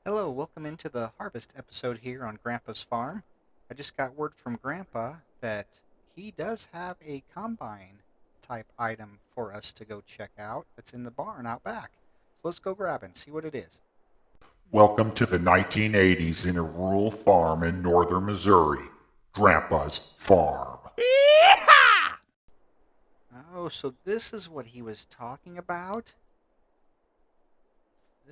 Hello, welcome into the harvest episode here on Grandpa's farm. I just got word from Grandpa that he does have a combine type item for us to go check out that's in the barn out back. So let's go grab it and see what it is. Welcome to the 1980s in a rural farm in northern Missouri. Grandpa's farm. Oh, so this is what he was talking about?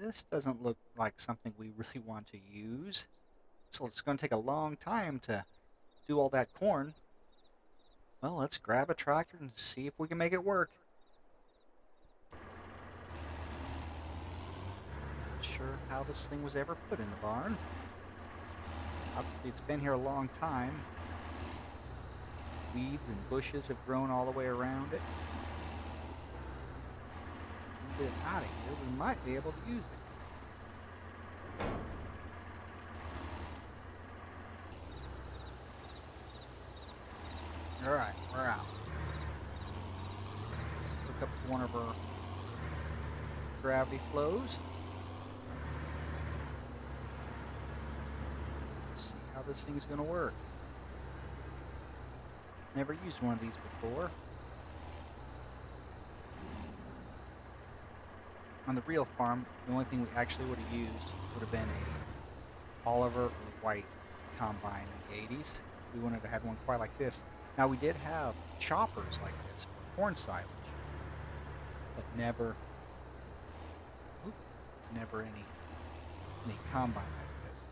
This doesn't look like something we really want to use. So it's going to take a long time to do all that corn. Well, let's grab a tractor and see if we can make it work. Not sure how this thing was ever put in the barn. Obviously, it's been here a long time. Weeds and bushes have grown all the way around it. Get it out of here, we might be able to use it. Alright, we're out. Let's hook up to one of our gravity flows. See how this thing's going to work. Never used one of these before. On the real farm, the only thing we actually would have used would have been a Oliver or White combine in the 80s. We wouldn't have had one quite like this. Now we did have choppers like this for corn silage, but never any combine like this.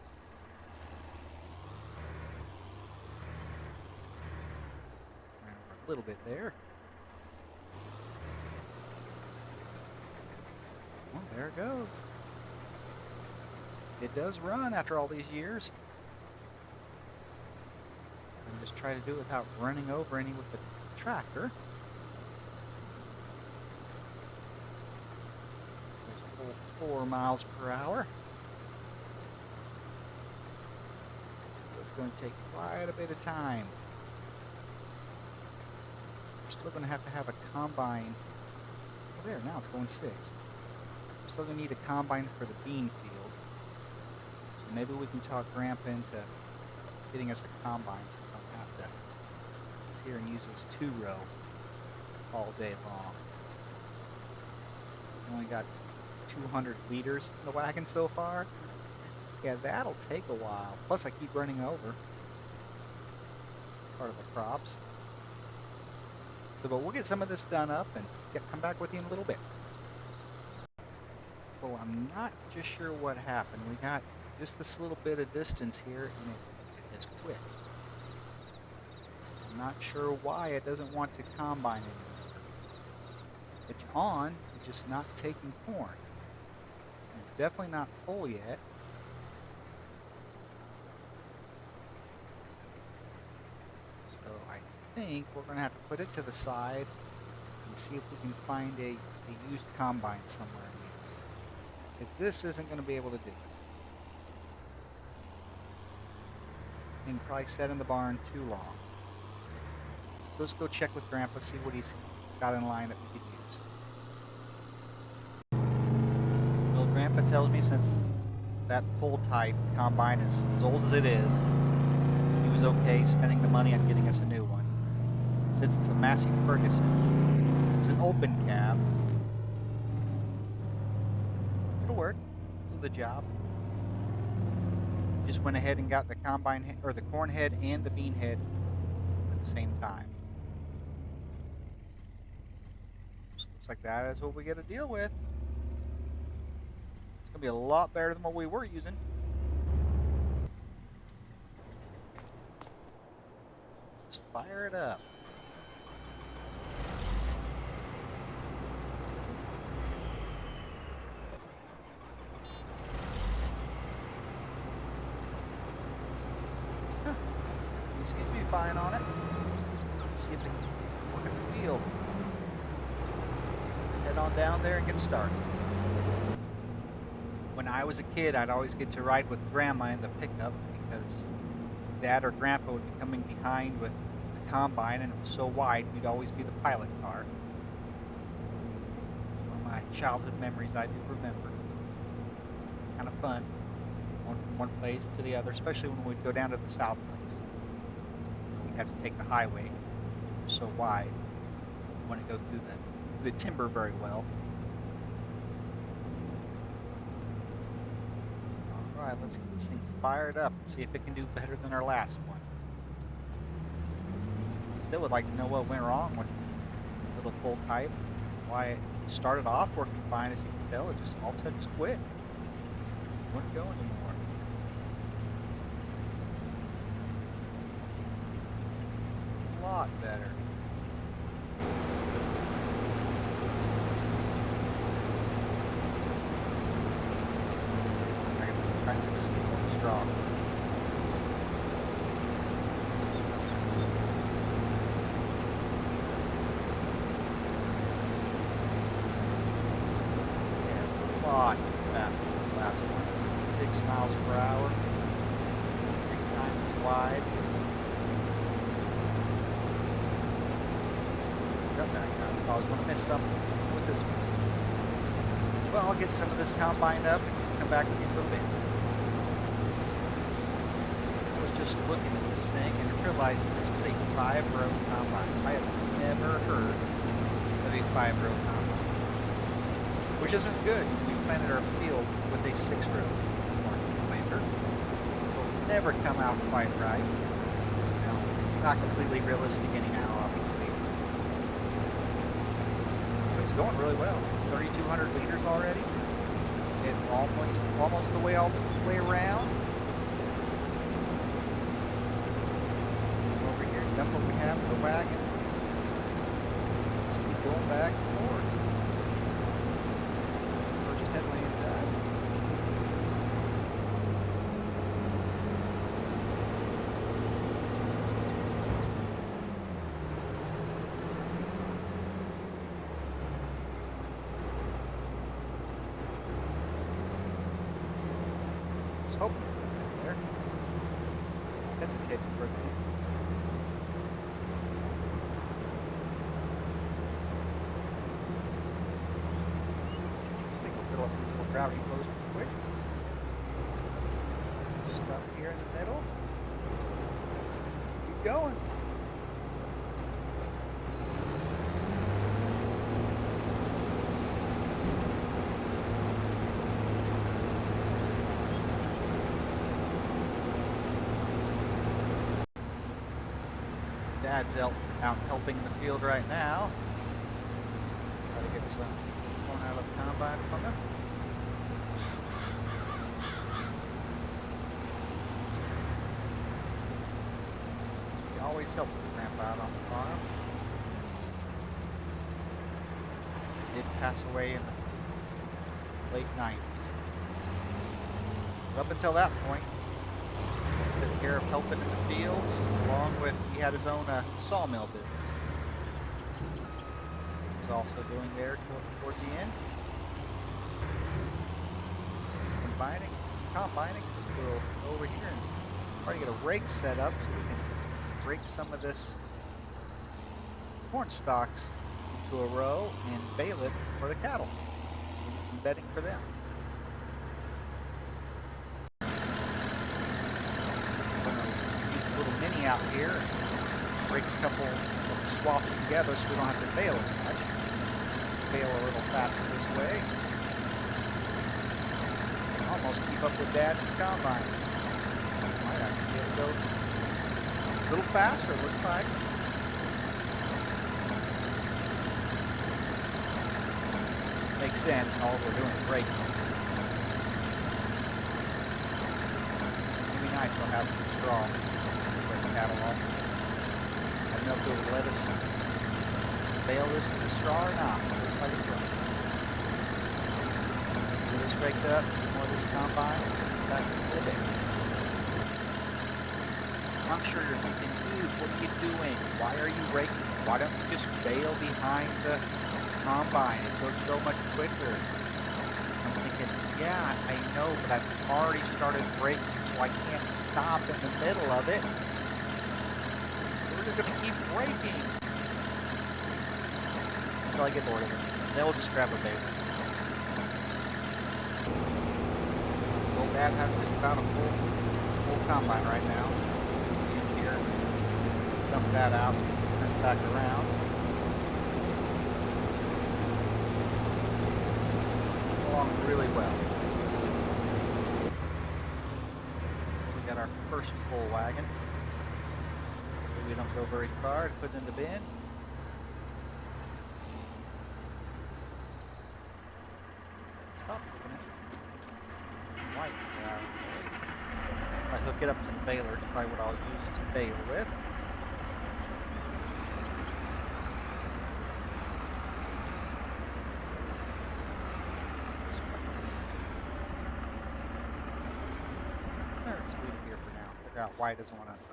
Ran over a little bit there. Well, there it goes. It does run after all these years. And just try to do it without running over any with the tractor. There's a whole 4 miles per hour. It's going to take quite a bit of time. We're still going to have a combine. Oh, there, now it's going 6. We're still going to need a combine for the bean field. So maybe we can talk Grandpa into getting us a combine so we don't have to sit here and use this 2-row all day long. We only got 200 liters in the wagon so far. Yeah, that'll take a while. Plus I keep running over part of the crops. So, but we'll get some of this done up and come back with you in a little bit. Well, I'm not just sure what happened. We got just this little bit of distance here and it has quit. I'm not sure why it doesn't want to combine anymore. It's on, it's just not taking corn. And it's definitely not full yet. So I think we're going to have to put it to the side and see if we can find a used combine somewhere. Because this isn't going to be able to do it. And probably set in the barn too long. So let's go check with Grandpa, see what he's got in line that we could use. Well, Grandpa tells me since that pull type combine is as old as it is, he was okay spending the money on getting us a new one. Since it's a Massey Ferguson, it's an open cab. It'll work, do the job. Just went ahead and got the combine or the corn head and the bean head at the same time. So looks like that is what we got to deal with. It's gonna be a lot better than what we were using. Let's fire it up. He seems to be fine on it. Let's see if it can work in the field. Head on down there and get started. When I was a kid, I'd always get to ride with Grandma in the pickup because Dad or Grandpa would be coming behind with the combine and it was so wide we'd always be the pilot car. One of my childhood memories I do remember. It's kind of fun. going from one place to the other, especially when we'd go down to the south place. We'd have to take the highway. It was so wide. We wouldn't go through the timber very well. Alright, let's get this thing fired up and see if it can do better than our last one. Still would like to know what went wrong with the little pull type. Why it started off working fine, as you can tell. It just all of a sudden just quit. Wouldn't go anymore. A lot better. I'm trying to just keep going strong. Yeah, a lot faster than the last one. 6 miles per hour, 3 times as wide. Got that guy. I was going to miss something with this one. Well, I'll get some of this combine up and come back with you for a bit. I was just looking at this thing and realized this is a 5-row combine. I have never heard of a 5-row combine, which isn't good. We planted our field with a 6-row planter. It'll never come out quite right. Now, not completely realistic anyhow, obviously. But it's going really well. 3,200 liters already. It's almost the way all the way around. Over here, dump what we have in the wagon. Just keep going back and forth. First headland dive. Hoping for that there. Hesitating for a minute. I think we'll fill up these little gravity flows real quick. Stop here in the middle. Keep going. Dad's out helping the field right now. Try to get some corn out of the combine from him. He always helps Grandpa out on the farm. He did pass away in the late 90s. But up until that point, took care of helping in the fields, along with he had his own sawmill business. He was also doing there towards the end. So he's combining. We'll go over here and try to get a rake set up so we can rake some of this corn stalks into a row and bale it for the cattle. We get some bedding for them. Little mini out here and break a couple of swaths together so we don't have to bale as much. Bale a little faster this way. Can almost keep up with Dad in the combine. Might actually be able to go a little faster, it looks like. Makes sense, all we're doing is raking. It'd be nice to have some straw. Cattle off. I don't know if it would let us bale this in the straw or not. It looks like it's right. Get this raked up, some more of this combine, back in a little bit. I'm sure you're thinking, dude, what are you doing? Why are you raking? Why don't you just bale behind the combine? It goes so much quicker. I'm thinking, yeah, I know, but I've already started braking, so I can't stop in the middle of it. We're just going to keep braking until I get bored of it. Then we'll just grab a bale. Well, Dad has just about a full combine right now. In here, dump that out, turn it back around. Along really well. We got our first full wagon. We don't go very far to put it in the bin. Stop moving it. White. If I hook it up to the baler, it's probably what I'll use to bale with. Or just leave it here for now. Figure out why it doesn't want to unhook.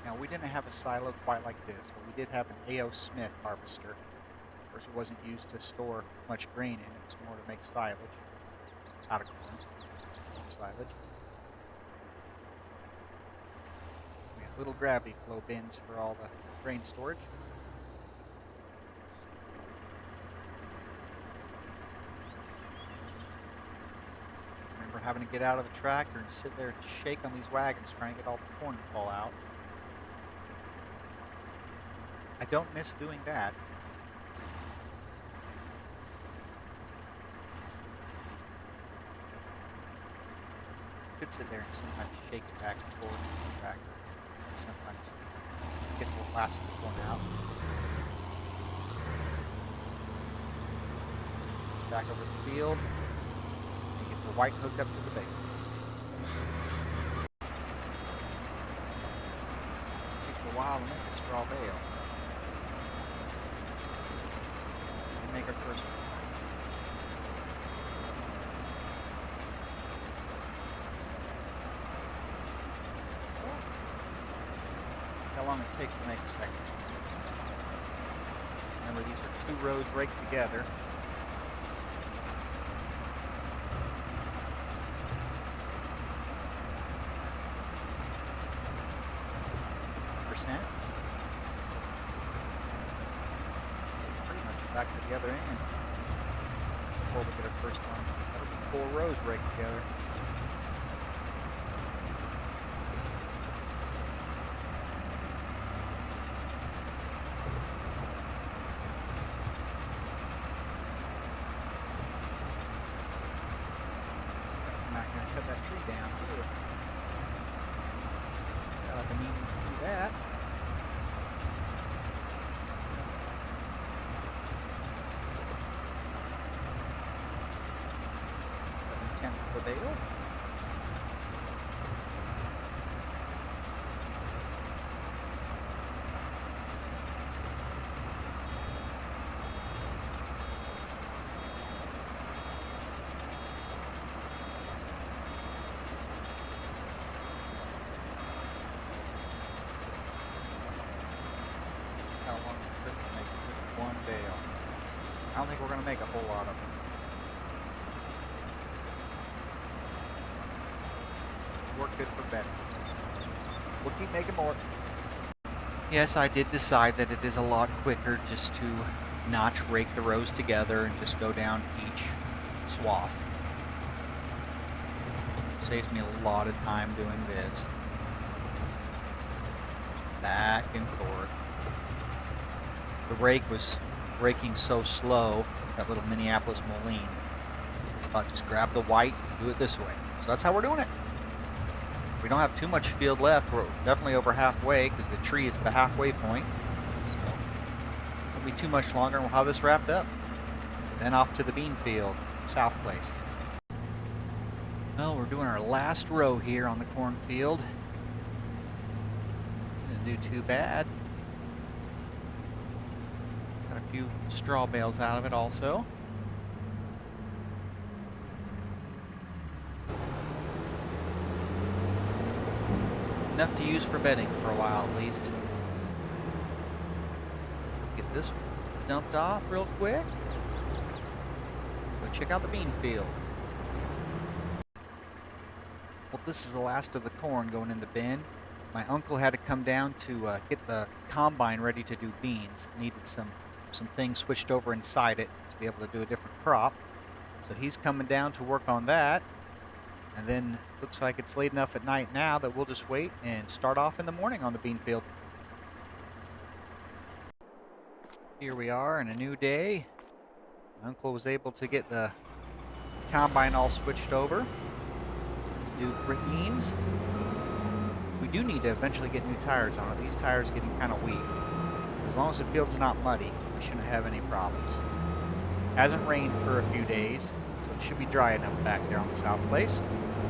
Now, we didn't have a silo quite like this, but we did have an A.O. Smith harvester. Of course, it wasn't used to store much grain in. It was more to make silage out of corn. Silage. We had little gravity flow bins for all the grain storage. I remember having to get out of the tractor and sit there and shake on these wagons trying to get all the corn to fall out. I don't miss doing that. Could sit there and sometimes shake it back and forth in the tractor, and sometimes get the last corn out. Back over the field, and get the white hooked up to the bale. It takes a while to make a straw bale. Make our first one. How long it takes to make a second. Remember, these are 2 rows raked together. Percent. Back to the other end before we get our first one. That'll be 4 rows raked together. I'm not going to cut that tree down too. I've been needing to do that. The bale. That's how long it took to make just one bale. I don't think we're going to make a whole lot of them. Work good for better. We'll keep making more. Yes, I did decide that it is a lot quicker just to not rake the rows together and just go down each swath. It saves me a lot of time doing this. Back and forth. The rake was raking so slow, that little Minneapolis Moline. I thought just grab the white and do it this way. So that's how we're doing it. We don't have too much field left. We're definitely over halfway because the tree is the halfway point. So it won't be too much longer and we'll have this wrapped up. Then off to the bean field, south place. Well, we're doing our last row here on the cornfield. Didn't do too bad. Got a few straw bales out of it also. Enough to use for bedding for a while at least. Get this dumped off real quick. Go check out the bean field. Well, this is the last of the corn going in the bin. My uncle had to come down to get the combine ready to do beans. Needed some things switched over inside it to be able to do a different crop. So he's coming down to work on that. And then looks like it's late enough at night now that we'll just wait and start off in the morning on the bean field. Here we are in a new day. My uncle was able to get the combine all switched over to do beans. We do need to eventually get new tires on it. These tires are getting kind of weak. As long as the field's not muddy, we shouldn't have any problems. Hasn't rained for a few days, so it should be dry enough back there on the south place.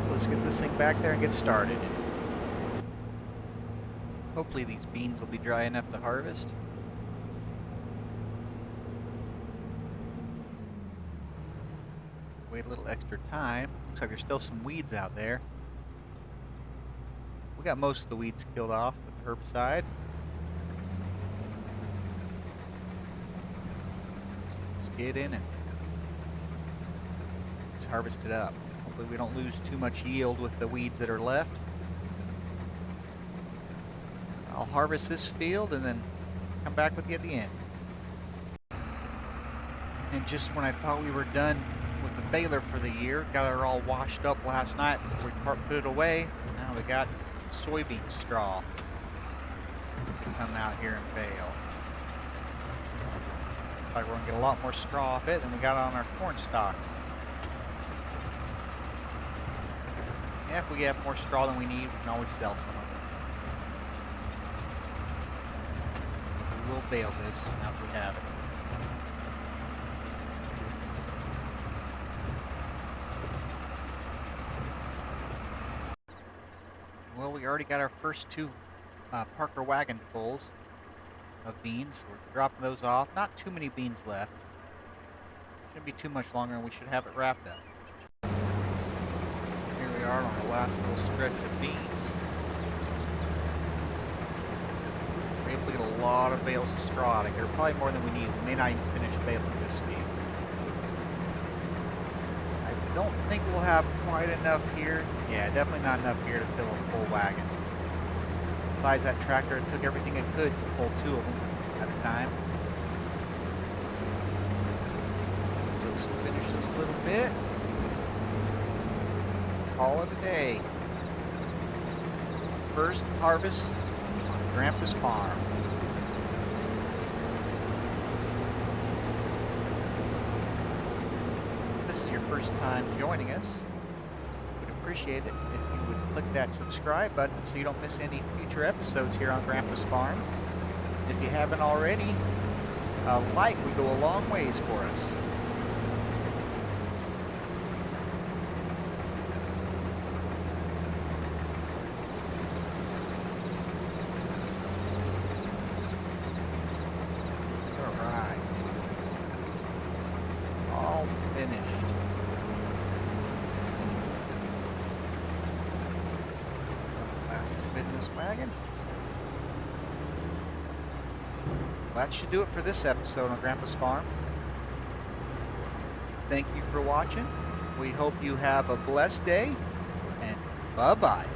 So let's get this thing back there and get started. Hopefully these beans will be dry enough to harvest. Wait a little extra time. Looks like there's still some weeds out there. We got most of the weeds killed off with the herbicide. Let's get in and let's harvest it up. Hopefully we don't lose too much yield with the weeds that are left. I'll harvest this field and then come back with you at the end. And just when I thought we were done with the baler for the year, got her all washed up last night before we put it away. Now we got soybean straw to come out here and bale. Looks like we're gonna get a lot more straw off it than we got on our corn stalks. Yeah, if we have more straw than we need, we can always sell some of it. We will bale this after we have it. Well, we already got our first two Parker wagon fulls of beans. We're dropping those off. Not too many beans left. Shouldn't be too much longer, and we should have it wrapped up. Here we are on the last little stretch of beans. We're able to get a lot of bales of straw out of here. Probably more than we need. We may not even finish baling this week. I don't think we'll have quite enough here. Yeah, definitely not enough here to fill a full wagon. Besides, that tractor took everything it could to pull two of them at a time. Let's finish this little bit. Call it a day. First harvest on Grandpa's farm. This is your first time joining us. We'd appreciate it if you would click that subscribe button so you don't miss any future episodes here on Grandpa's farm. If you haven't already, a like would go a long ways for us. Alright. All finished. Last bit in this wagon. That should do it for this episode on Grandpa's Farm. Thank you for watching. We hope you have a blessed day, and bye-bye.